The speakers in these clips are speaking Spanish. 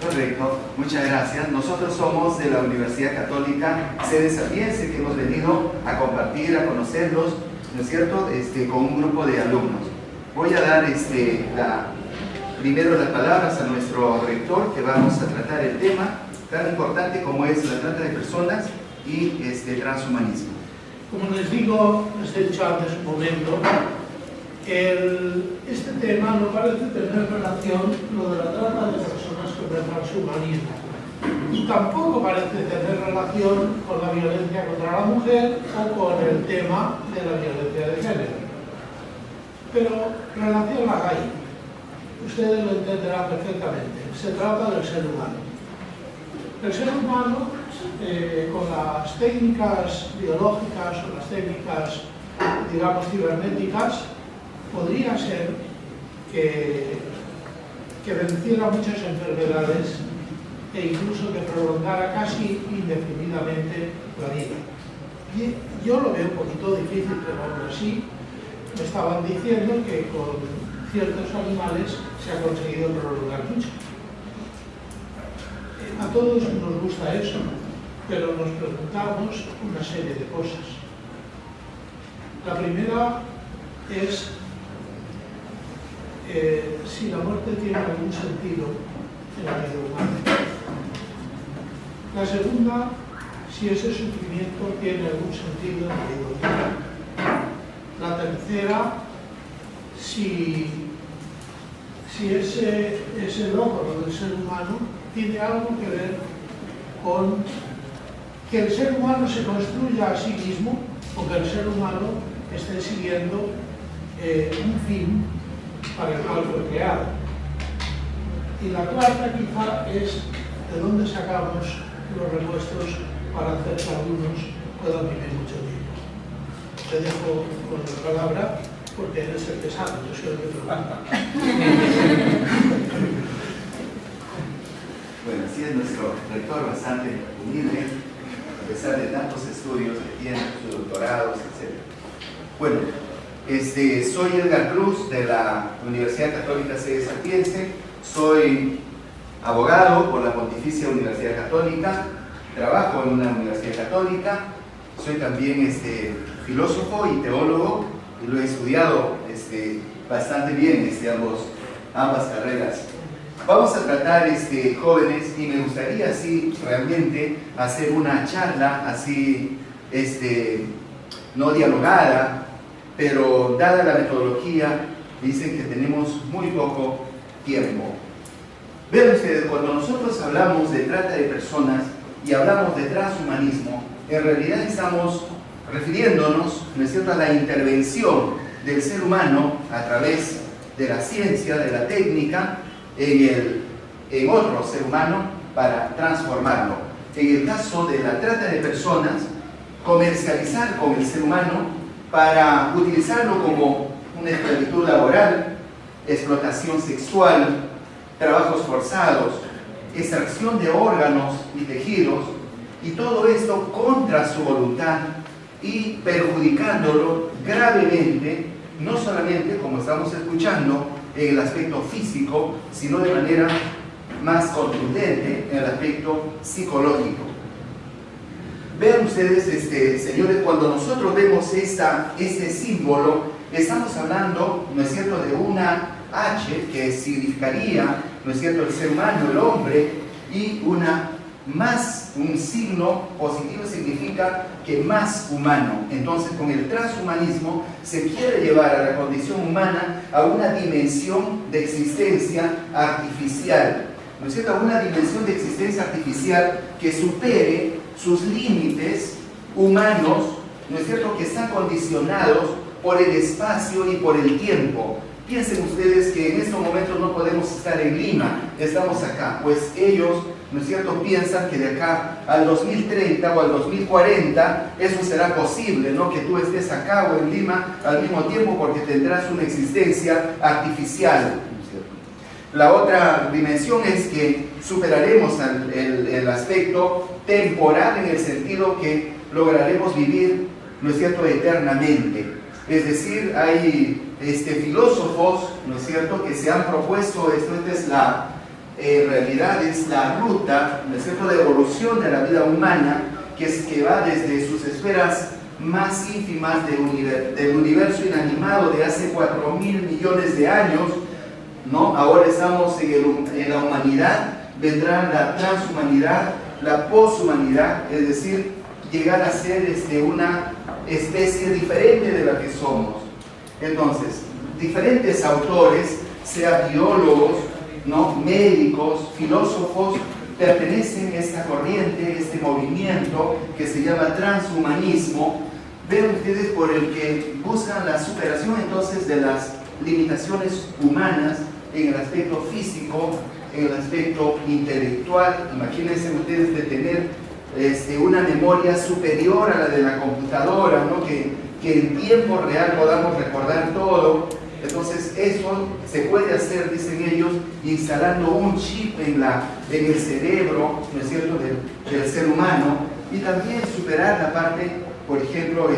Correcto, muchas gracias. Nosotros somos de la Universidad Católica Sede Sapiense, que hemos venido a conocerlos, ¿no es cierto?, con un grupo de alumnos. Voy a dar primero las palabras a nuestro rector, que vamos a tratar el tema tan importante como es la trata de personas y transhumanismo. Como les digo, les he dicho antes un momento, este tema no parece tener relación, lo de la trata de personas, con el transhumanismo. Y tampoco parece tener relación con la violencia contra la mujer o con el tema de la violencia de género. Pero relación la hay. Ustedes lo entenderán perfectamente. Se trata del ser humano. El ser humano, con las técnicas biológicas o las técnicas, digamos, cibernéticas, podría ser que venciera muchas enfermedades e incluso que prolongara casi indefinidamente la vida. Y yo lo veo un poquito difícil, pero aún así me estaban diciendo que con ciertos animales se ha conseguido prolongar mucho. A todos nos gusta eso, pero nos preguntamos una serie de cosas. La primera es si la muerte tiene algún sentido en la vida humana. La segunda, si ese sufrimiento tiene algún sentido en la vida humana. La tercera, si ese logro del ser humano tiene algo que ver con que el ser humano se construya a sí mismo o que el ser humano esté siguiendo un fin para el cual fue creado. Y la cuarta quizá es de dónde sacamos los repuestos para hacer que algunos puedan vivir mucho tiempo. Te dejo con la palabra porque eres el que sabe, yo soy el que pregunta. Bueno, así es nuestro rector, bastante humilde, a pesar de tantos estudios que tiene, sus doctorados, etc. Bueno, soy Edgar Cruz, de la Universidad Católica Sede Sapiense. Soy abogado por la Pontificia Universidad Católica, trabajo en una universidad católica, soy también filósofo y teólogo, y lo he estudiado bastante bien, ambas carreras. Vamos a tratar, jóvenes, y me gustaría así realmente hacer una charla así, no dialogada, pero dada la metodología, dicen que tenemos muy poco tiempo. Vean ustedes, cuando nosotros hablamos de trata de personas y hablamos de transhumanismo, en realidad estamos refiriéndonos, ¿no es cierto?, a la intervención del ser humano a través de la ciencia, de la técnica, en otro ser humano para transformarlo. En el caso de la trata de personas, comercializar con el ser humano para utilizarlo como una esclavitud laboral, explotación sexual, trabajos forzados, extracción de órganos y tejidos, y todo esto contra su voluntad y perjudicándolo gravemente, no solamente, como estamos escuchando, en el aspecto físico, sino de manera más contundente en el aspecto psicológico. Vean ustedes, señores, cuando nosotros vemos este símbolo, estamos hablando, ¿no es cierto?, de una H que significaría, ¿no es cierto?, el ser humano, el hombre, y un signo positivo significa que más humano. Entonces, con el transhumanismo se quiere llevar a la condición humana a una dimensión de existencia artificial, ¿no es cierto?, a una dimensión de existencia artificial que supere sus límites humanos, ¿no es cierto?, que están condicionados por el espacio y por el tiempo. Piensen ustedes que en estos momentos no podemos estar en Lima, estamos acá, pues ellos, ¿no es cierto?, piensan que de acá al 2030 o al 2040 eso será posible, ¿no?, que tú estés acá o en Lima al mismo tiempo, porque tendrás una existencia artificial, ¿no es cierto? La otra dimensión es que superaremos el aspecto temporal, en el sentido que lograremos vivir, ¿no es cierto?, eternamente. Es decir, hay filósofos, ¿no es cierto?, que se han propuesto esto. Esta es en realidad es la ruta, ¿no es cierto?, de evolución de la vida humana, que va desde sus esferas más ínfimas del universo inanimado de hace 4.000 millones de años, ¿no? Ahora estamos en la humanidad, vendrá la transhumanidad, la poshumanidad, es decir, llegar a ser una especie diferente de la que somos. Entonces, diferentes autores, sea biólogos, ¿no?, médicos, filósofos, pertenecen a esta corriente, este movimiento que se llama transhumanismo. Ven ustedes, por el que buscan la superación entonces de las limitaciones humanas en el aspecto físico, en el aspecto intelectual. Imagínense ustedes de tener una memoria superior a la de la computadora, ¿no?, que en tiempo real podamos recordar todo. Entonces eso se puede hacer, dicen ellos, instalando un chip en el cerebro, ¿no es cierto?, del ser humano, y también superar la parte, por ejemplo,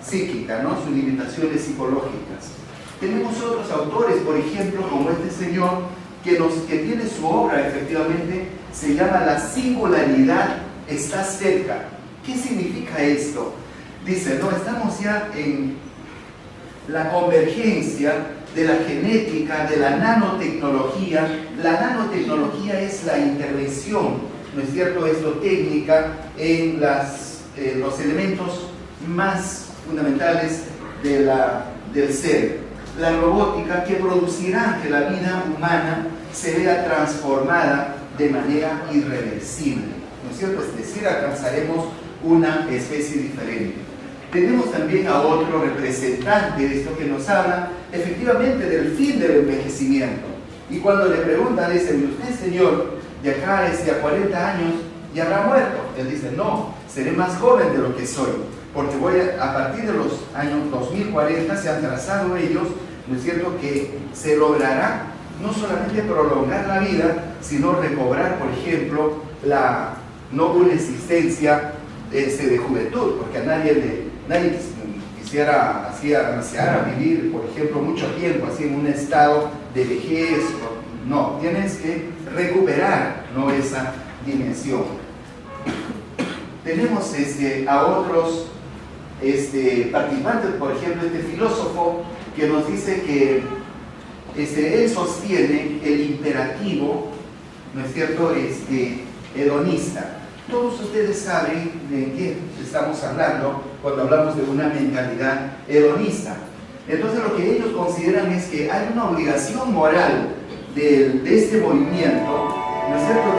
psíquica, ¿no?, sus limitaciones psicológicas. Tenemos otros autores, por ejemplo, como este señor, que tiene su obra, efectivamente, se llama La singularidad está cerca. ¿Qué significa esto? Dice, no, estamos ya en la convergencia de la genética, de la nanotecnología. La nanotecnología es la intervención, ¿no es cierto?, técnica en los elementos más fundamentales del ser. La robótica, que producirá que la vida humana se vea transformada de manera irreversible, ¿no es cierto? Es decir, alcanzaremos una especie diferente. Tenemos también a otro representante de esto que nos habla efectivamente del fin del envejecimiento. Y cuando le preguntan, dicen, ¿usted, señor, de acá a 40 años ya habrá muerto? Él dice, no, seré más joven de lo que soy, porque a partir de los años 2040 se han trazado ellos, ¿no es cierto?, que se logrará no solamente prolongar la vida, sino recobrar, por ejemplo, una existencia de juventud, porque a nadie quisiera vivir, por ejemplo, mucho tiempo así en un estado de vejez. No, tienes que recuperar, ¿no?, esa dimensión. Tenemos a otros participantes, por ejemplo, este filósofo que nos dice que él sostiene el imperativo, ¿no es cierto?, hedonista. Todos ustedes saben de qué estamos hablando cuando hablamos de una mentalidad hedonista. Entonces lo que ellos consideran es que hay una obligación moral de este movimiento, ¿no es cierto?,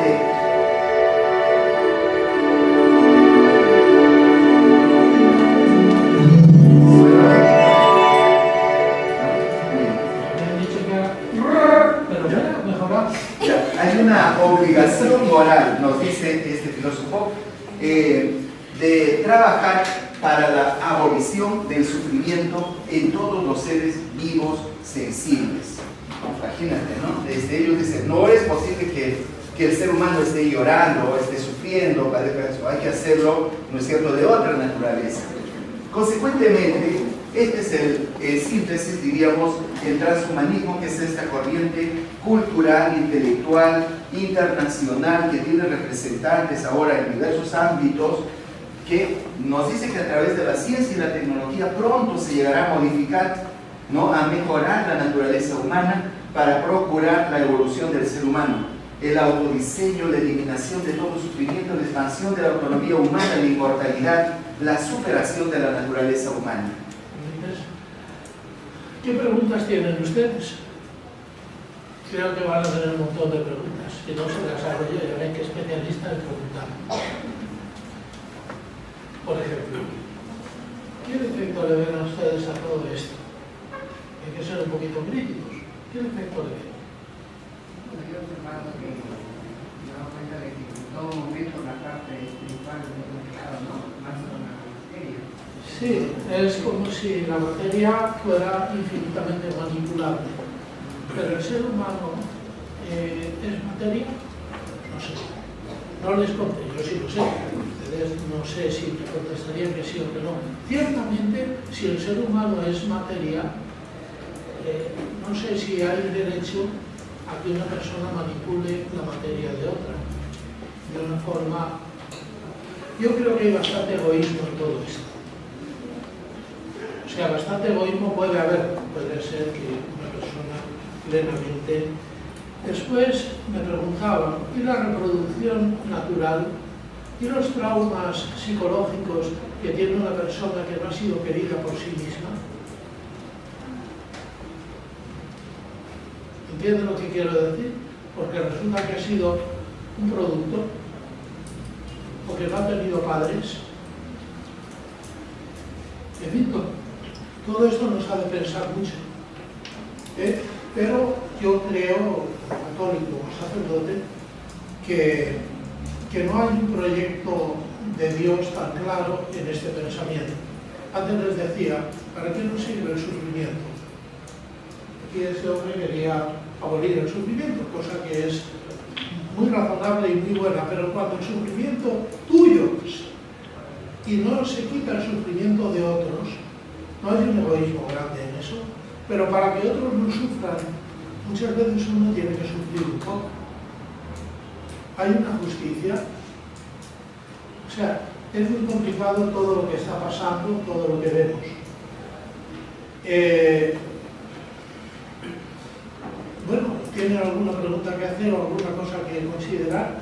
hay una obligación moral, nos dice este filósofo, de trabajar para la abolición del sufrimiento en todos los seres vivos sensibles. Imagínate, ¿no? Ellos dicen, no es posible que el ser humano esté llorando, esté sufriendo, padezca eso. Hay que hacerlo, ¿no es cierto?, de otra naturaleza. Consecuentemente, este es el síntesis, diríamos, el transhumanismo, que es esta corriente cultural, intelectual, internacional, que tiene representantes ahora en diversos ámbitos, que nos dice que a través de la ciencia y la tecnología pronto se llegará a modificar, ¿no?, a mejorar la naturaleza humana para procurar la evolución del ser humano, el autodiseño, la eliminación de todo sufrimiento, la expansión de la autonomía humana, la inmortalidad, la superación de la naturaleza humana. ¿Qué preguntas tienen ustedes? Creo que van a tener un montón de preguntas. Si no se las hago yo, ya ven que especialista en preguntar. Por ejemplo, ¿qué defecto le ven a ustedes a todo esto? Hay que ser un poquito críticos. ¿Qué defecto le ven? Yo he observado que me he dado cuenta de que en todo momento la parte espiritual es muy complicada, ¿no? Más con la materia. Sí, es como si la materia fuera infinitamente manipulable. Pero el ser humano es materia, no sé. No les conté, yo sí lo sé. Ustedes no sé si contestarían que sí o que no. Ciertamente, si el ser humano es materia, no sé si hay derecho a que una persona manipule la materia de otra de una forma. Yo creo que hay bastante egoísmo en todo esto. O sea, bastante egoísmo puede haber, puede ser que una persona plenamente. Después me preguntaban, ¿y la reproducción natural? ¿Y los traumas psicológicos que tiene una persona que no ha sido querida por sí misma? ¿Entienden lo que quiero decir? Porque resulta que ha sido un producto, porque no ha tenido padres. En fin, todo esto nos ha de pensar mucho. Pero yo creo, católico o sacerdote, que no hay un proyecto de Dios tan claro en este pensamiento. Antes les decía, ¿para qué nos sirve el sufrimiento? Aquí este hombre quería abolir el sufrimiento, cosa que es muy razonable y muy buena, pero cuando el sufrimiento tuyo y no se quita el sufrimiento de otros, no hay un egoísmo grande en eso, pero para que otros no sufran, muchas veces uno tiene que sufrir un poco. Hay una justicia. O sea, es muy complicado todo lo que está pasando, todo lo que vemos. Bueno, ¿tienen alguna pregunta que hacer o alguna cosa que considerar?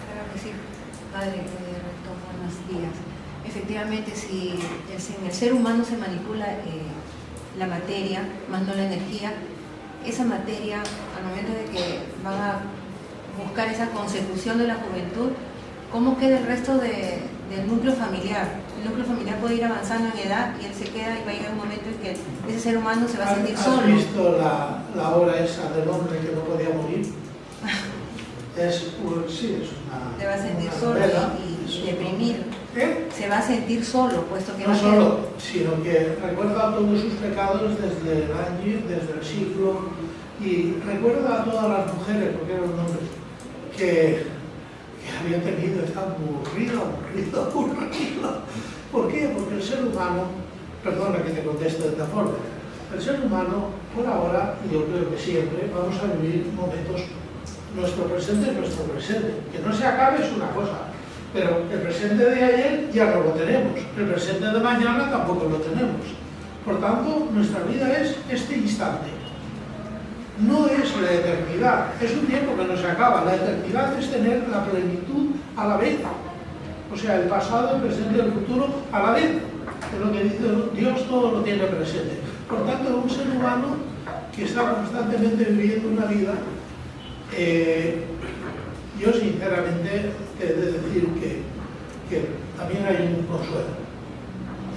Claro que sí, padre, rector, buenos días. Efectivamente, si en el ser humano se manipula la materia, más no la energía, esa materia, al momento de que van a buscar esa consecución de la juventud, ¿cómo queda el resto del núcleo familiar? El núcleo familiar puede ir avanzando en edad y él se queda y va a llegar un momento en que ese ser humano se va a sentir solo. ¿Has visto la obra esa del hombre que no podía morir? Sí, es una... Se va a sentir solo novela, y deprimido. ¿Eh? Se va a sentir solo, puesto que No solo, sino que recuerda todos sus pecados desde el año, desde el siglo, y recuerda a todas las mujeres, porque era un hombre, que había tenido, está aburrido. ¿Por qué? Porque el ser humano, perdona que te conteste de esta forma, el ser humano, por ahora, y yo creo que siempre, vamos a vivir momentos, nuestro presente es nuestro presente. Que no se acabe es una cosa, pero el presente de ayer ya no lo tenemos, el presente de mañana tampoco lo tenemos. Por tanto, nuestra vida es este instante. No es la eternidad, es un tiempo que no se acaba. La eternidad es tener la plenitud a la vez. O sea, el pasado, el presente y el futuro a la vez. Es lo que dice Dios, todo lo tiene presente. Por tanto, un ser humano que está constantemente viviendo una vida, yo sinceramente he de decir que también hay un consuelo.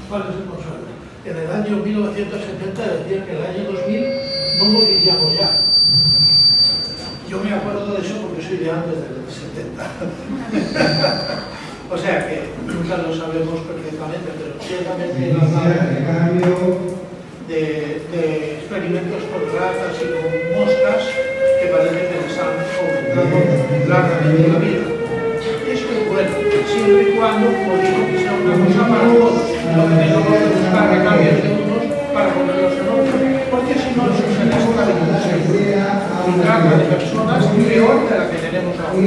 ¿Cuál es el consuelo? En el año 1970 decían que en el año 2000 no moriríamos ya. Yo me acuerdo de eso porque soy de antes del 70. O sea que nunca lo sabemos perfectamente, pero ciertamente he hablado de experimentos con ratas y con moscas que parece que les han aumentado largamente la vida. Eso es bueno, siempre y cuando, como digo, que sea una cosa para todos, lo que tengamos que buscar recambios de unos para ponerlos en otros, porque si no, eso se les está diciendo y trata de personas peor de la que tenemos ahora.